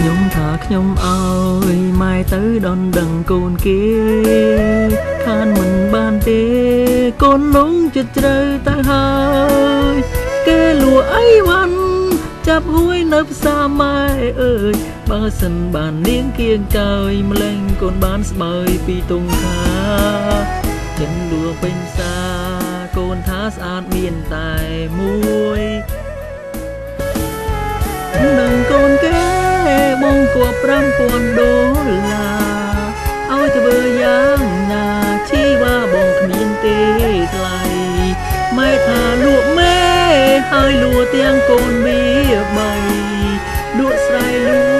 ខ្ញុំថាខ្ញុំឲ្យម៉ែទៅដនដឹងកូនគេខានមិនបានទេកូនលងចិត្តជ្រៅទៅហើយគេលួអីវ៉ាន់ចាប់ហួយនៅផ្សារម៉ែអើយបើសិនបាននាងគៀងកើយម្លេងកូនបានស្បើយពីទុងខាចិនលួពេញផ្សារកូនថាស្អាតមានតែមួយនឹងកូនគេបងគួប$5,000ឲ្យធ្វើយ៉ាងណាជីវ៉ាបងគ្មានទេថ្លៃម៉ែថាលក់មេហើយលួទាំងកូនវាបីលក់ស្រែលួ